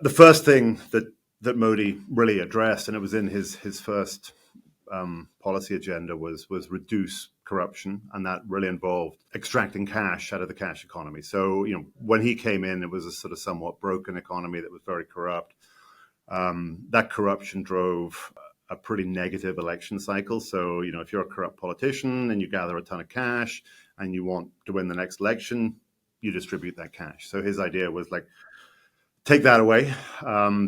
The first thing that Modi really addressed, and it was in his first policy agenda, was reduce corruption, and that really involved extracting cash out of the cash economy. So, when he came in, it was a sort of somewhat broken economy that was very corrupt. That corruption drove a pretty negative election cycle. So, if you're a corrupt politician and you gather a ton of cash and you want to win the next election, you distribute that cash. So his idea was like, take that away.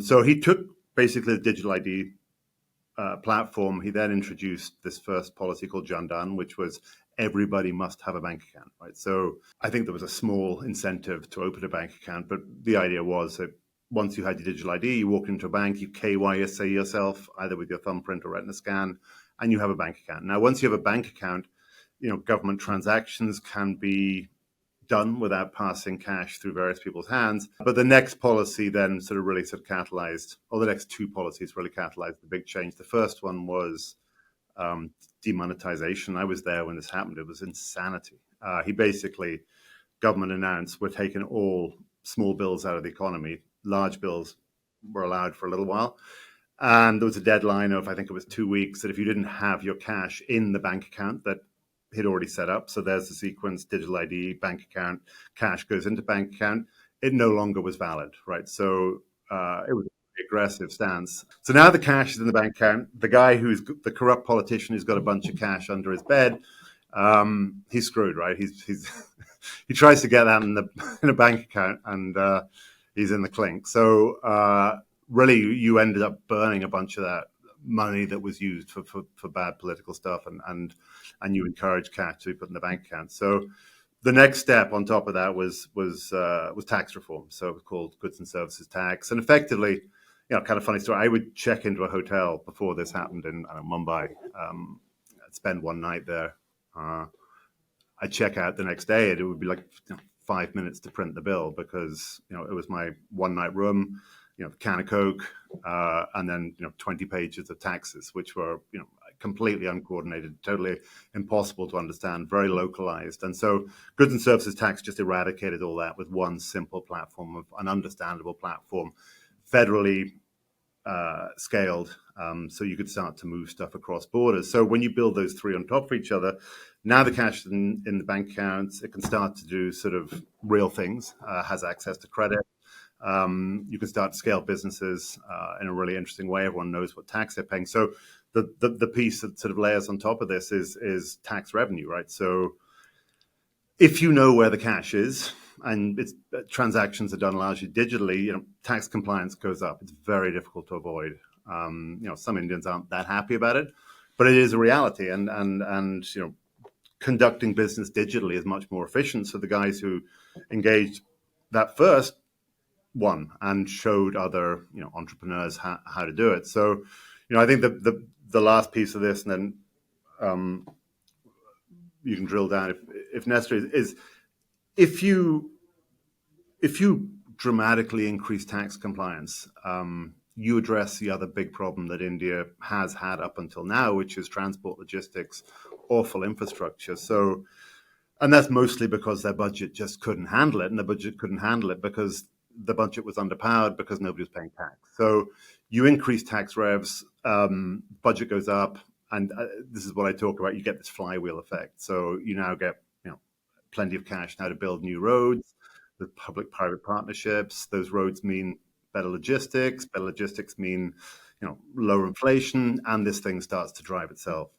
So he took basically the digital ID platform. He then introduced this first policy called Jan Dhan, which was everybody must have a bank account, right? So I think there was a small incentive to open a bank account, but the idea was that once you had your digital ID, you walk into a bank, you KYC yourself either with your thumbprint or retina scan, and you have a bank account. Now, once you have a bank account, government transactions can be done without passing cash through various people's hands. But the next policy then really catalyzed, or the next two policies really catalyzed the big change. The first one was demonetization. I was there when this happened. It was insanity. Government announced, we're taking all small bills out of the economy. Large bills were allowed for a little while. And there was a deadline of, I think it was 2 weeks, that if you didn't have your cash in the bank account that he'd already set up, so there's the sequence: digital ID, bank account, cash goes into bank account, it no longer was valid, right? So it was an aggressive stance. So now the cash is in the bank account. The guy who's the corrupt politician who's got a bunch of cash under his bed, he's screwed, right? He tries to get that in a bank account, and he's in the clink. So really, you ended up burning a bunch of that money that was used for bad political stuff, and you encourage cash to be put in the bank account. So the next step on top of that was tax reform. So it was called goods and services tax, and effectively, kind of funny story. I would check into a hotel before this happened in Mumbai. I'd spend one night there. I'd check out the next day, and it would be like 5 minutes to print the bill, because it was my one night room, a can of Coke, and then 20 pages of taxes, which were completely uncoordinated, totally impossible to understand, very localized. And so goods and services tax just eradicated all that with one simple platform, of an understandable platform, federally scaled, so you could start to move stuff across borders. So when you build those three on top of each other, now the cash in the bank accounts, it can start to do sort of real things, has access to credit. You can start to scale businesses in a really interesting way. Everyone knows what tax they're paying. So the piece that sort of layers on top of this is tax revenue, right? So if you know where the cash is, and transactions are done largely digitally, tax compliance goes up. It's very difficult to avoid. Some Indians aren't that happy about it, but it is a reality. And conducting business digitally is much more efficient. So the guys who engaged that first won and showed other entrepreneurs how to do it. So I think the last piece of this, and then you can drill down if necessary, is if you dramatically increase tax compliance, you address the other big problem that India has had up until now, which is transport logistics, awful infrastructure. So, and that's mostly because their budget just couldn't handle it, and the budget couldn't handle it because the budget was underpowered because nobody was paying tax. So you increase tax revs, budget goes up, and this is what I talk about. You get this flywheel effect. So you now get plenty of cash now to build new roads, with public-private partnerships. Those roads mean better logistics. Better logistics mean lower inflation, and this thing starts to drive itself.